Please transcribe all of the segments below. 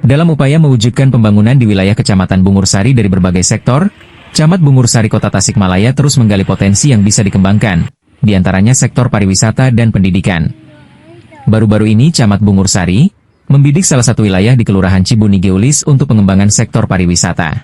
Dalam upaya mewujudkan pembangunan di wilayah Kecamatan Bungursari dari berbagai sektor, Camat Bungursari Kota Tasikmalaya terus menggali potensi yang bisa dikembangkan, di antaranya sektor pariwisata dan pendidikan. Baru-baru ini Camat Bungursari membidik salah satu wilayah di Kelurahan Cibuni Geulis untuk pengembangan sektor pariwisata.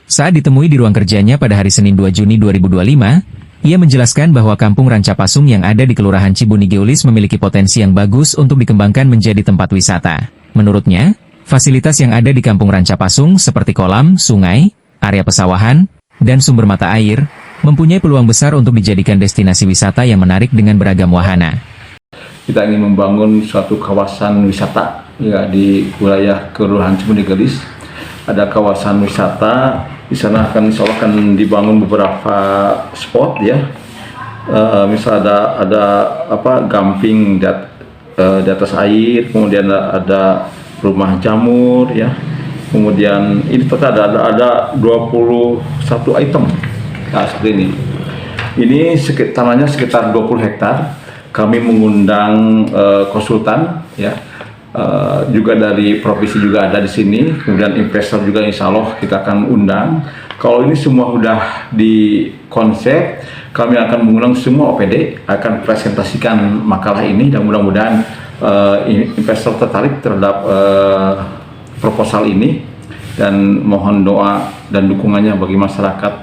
Saat ditemui di ruang kerjanya pada hari Senin 2 Juni 2025, ia menjelaskan bahwa Kampung Rancapasung yang ada di Kelurahan Cibuni Geulis memiliki potensi yang bagus untuk dikembangkan menjadi tempat wisata. Menurutnya, fasilitas yang ada di Kampung Rancapasung seperti kolam, sungai, area pesawahan, dan sumber mata air, mempunyai peluang besar untuk dijadikan destinasi wisata yang menarik dengan beragam wahana. Kita ingin membangun suatu kawasan wisata ya, di wilayah Kelurahan Cibuni Geulis. Ada kawasan wisata, di sana insya Allah akan dibangun beberapa spot ya. Misal ada gamping di atas air, kemudian ada rumah jamur ya. Kemudian ini total ada 21 item. Nah, seperti ini. Ini tanahnya sekitar 20 hektar. Kami mengundang konsultan ya. Juga dari provinsi juga ada di sini. Kemudian investor juga insya Allah kita akan undang. Kalau ini semua sudah di konsep, kami akan mengundang semua OPD, akan presentasikan makalah ini dan mudah-mudahan investor tertarik terhadap proposal ini, dan mohon doa dan dukungannya bagi masyarakat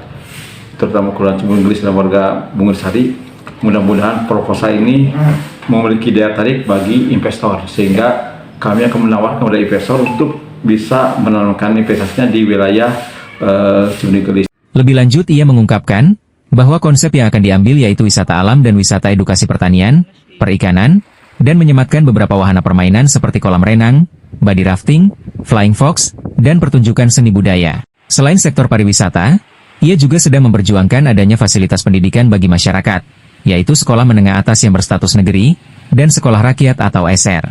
terutama Kelurahan Cibuni Geulis dan warga Bungursari. Mudah-mudahan proposal ini memiliki daya tarik bagi investor sehingga kami akan menawarkan kepada investor untuk bisa menanamkan investasinya di wilayah Cibuni Geulis. Lebih lanjut ia mengungkapkan bahwa konsep yang akan diambil yaitu wisata alam dan wisata edukasi pertanian, perikanan, dan menyematkan beberapa wahana permainan seperti kolam renang, body rafting, flying fox, dan pertunjukan seni budaya. Selain sektor pariwisata, ia juga sedang memperjuangkan adanya fasilitas pendidikan bagi masyarakat, yaitu sekolah menengah atas yang berstatus negeri, dan sekolah rakyat atau SR.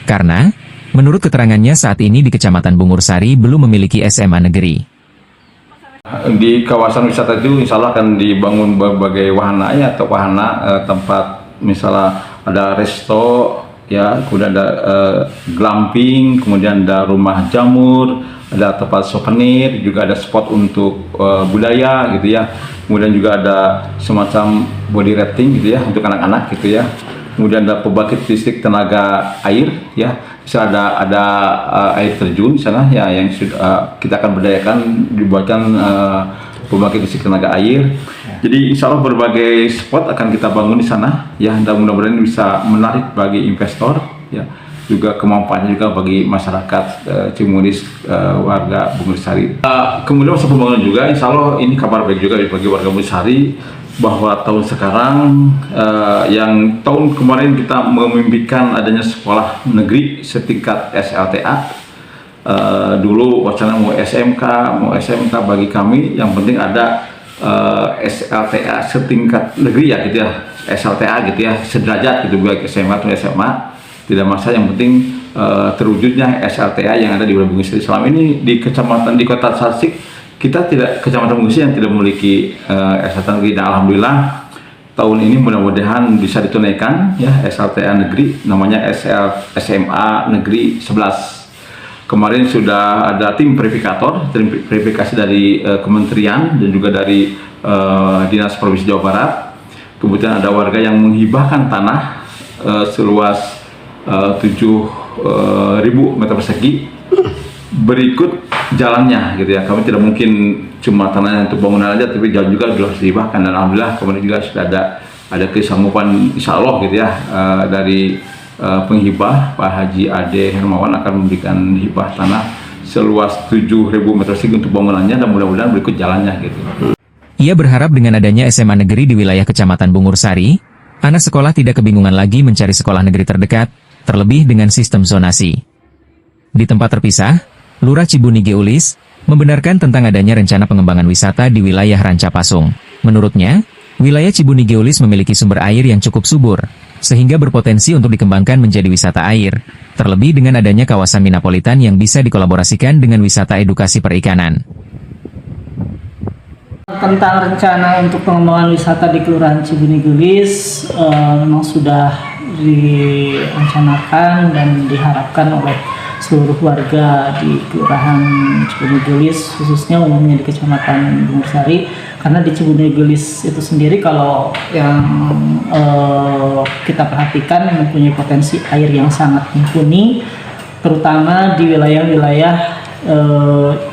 Karena, menurut keterangannya saat ini di Kecamatan Bungursari belum memiliki SMA negeri. Di kawasan wisata itu insya Allah akan dibangun berbagai wahana ya, atau wahana tempat misalnya ada resto ya, kemudian ada glamping, kemudian ada rumah jamur, ada tempat souvenir, juga ada spot untuk budaya gitu ya. Kemudian juga ada semacam body rafting gitu ya untuk anak-anak gitu ya. Kemudian ada pembangkit listrik tenaga air ya. Bisa ada air terjun di sana ya, yang sudah kita akan berdayakan, dibuatkan pembangkit listrik tenaga air. Jadi insya Allah berbagai spot akan kita bangun di sana ya, dan mudah-mudahan bisa menarik bagi investor ya, juga kemanfaatnya juga bagi masyarakat Cimunis, warga Bungursari. Kemudian masa pembangunan juga insya Allah ini kabar baik juga bagi warga Bungursari, bahwa tahun sekarang yang tahun kemarin kita memimpikan adanya sekolah negeri setingkat SLTA. Dulu wacana mau SMK bagi kami yang penting ada SLTA setingkat negeri ya gitu ya, SLTA gitu ya, sederajat gitu, baik SMA atau SMA tidak masalah, yang penting terwujudnya SLTA yang ada di wilayah Bungursari. Selama ini di kecamatan, di kota Tasik kita tidak, kecamatan Bungursari yang tidak memiliki SLTA negeri, dan alhamdulillah tahun ini mudah-mudahan bisa ditunaikan ya SLTA negeri, namanya SMA negeri 11. Kemarin sudah ada tim verifikasi dari kementerian dan juga dari Dinas Provinsi Jawa Barat. Kemudian ada warga yang menghibahkan tanah seluas 7.000 meter persegi. Berikut jalannya gitu ya. Kami tidak mungkin cuma tanahnya untuk bangunan aja, tapi jalan juga harus dihibahkan, dan alhamdulillah kemarin juga sudah ada kesanggupan insya Allah gitu ya dari penghibah Pak Haji Ade Hermawan akan memberikan hibah tanah seluas 7.000 meter persegi untuk bangunannya, dan mudah-mudahan berikut jalannya gitu. Ia berharap dengan adanya SMA negeri di wilayah Kecamatan Bungursari, anak sekolah tidak kebingungan lagi mencari sekolah negeri terdekat, terlebih dengan sistem zonasi. Di tempat terpisah, Lurah Cibuni Geulis membenarkan tentang adanya rencana pengembangan wisata di wilayah Rancapasung. Menurutnya, wilayah Cibuni Geulis memiliki sumber air yang cukup subur, sehingga berpotensi untuk dikembangkan menjadi wisata air, terlebih dengan adanya kawasan Minapolitan yang bisa dikolaborasikan dengan wisata edukasi perikanan. Tentang rencana untuk pengembangan wisata di Kelurahan Cibuni Geulis memang sudah direncanakan dan diharapkan oleh seluruh warga di Kelurahan Cibonegelis, khususnya umumnya di Kecamatan Bungur Sari, karena di Cibonegelis itu sendiri kalau yang kita perhatikan mempunyai potensi air yang sangat mumpuni, terutama di wilayah-wilayah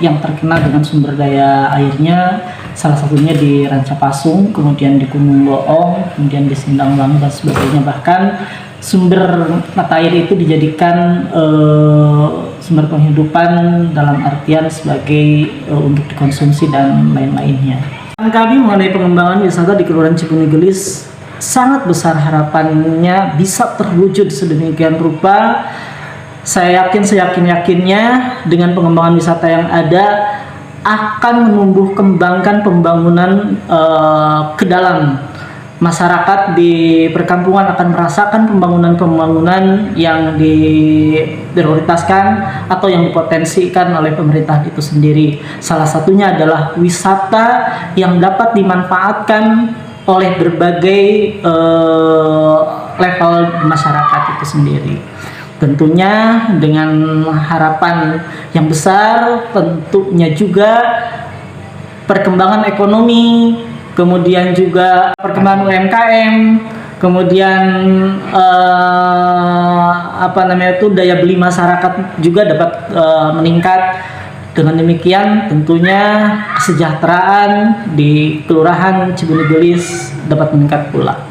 yang terkena dengan sumber daya airnya, salah satunya di Rancapasung, kemudian di Gunung Boong, kemudian di Sindangwangu dan sebagainya. Bahkan sumber mata air itu dijadikan sumber penghidupan dalam artian sebagai untuk dikonsumsi dan lain-lainnya. Kami mengenai pengembangan wisata di Kelurahan Cibonegelis sangat besar harapannya bisa terwujud sedemikian rupa. Saya yakin seyakin-yakinnya dengan pengembangan wisata yang ada akan menumbuh kembangkan pembangunan ke dalam masyarakat di perkampungan, akan merasakan pembangunan-pembangunan yang diprioritaskan atau yang dipotensikan oleh pemerintah itu sendiri. Salah satunya adalah wisata yang dapat dimanfaatkan oleh berbagai level masyarakat itu sendiri. Tentunya dengan harapan yang besar, tentunya juga perkembangan ekonomi, kemudian juga perkembangan UMKM, kemudian daya beli masyarakat juga dapat meningkat. Dengan demikian tentunya kesejahteraan di Kelurahan Cibonegelis dapat meningkat pula.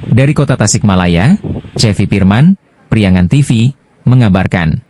Dari Kota Tasikmalaya, Cevi Firman, Priangan TV, mengabarkan.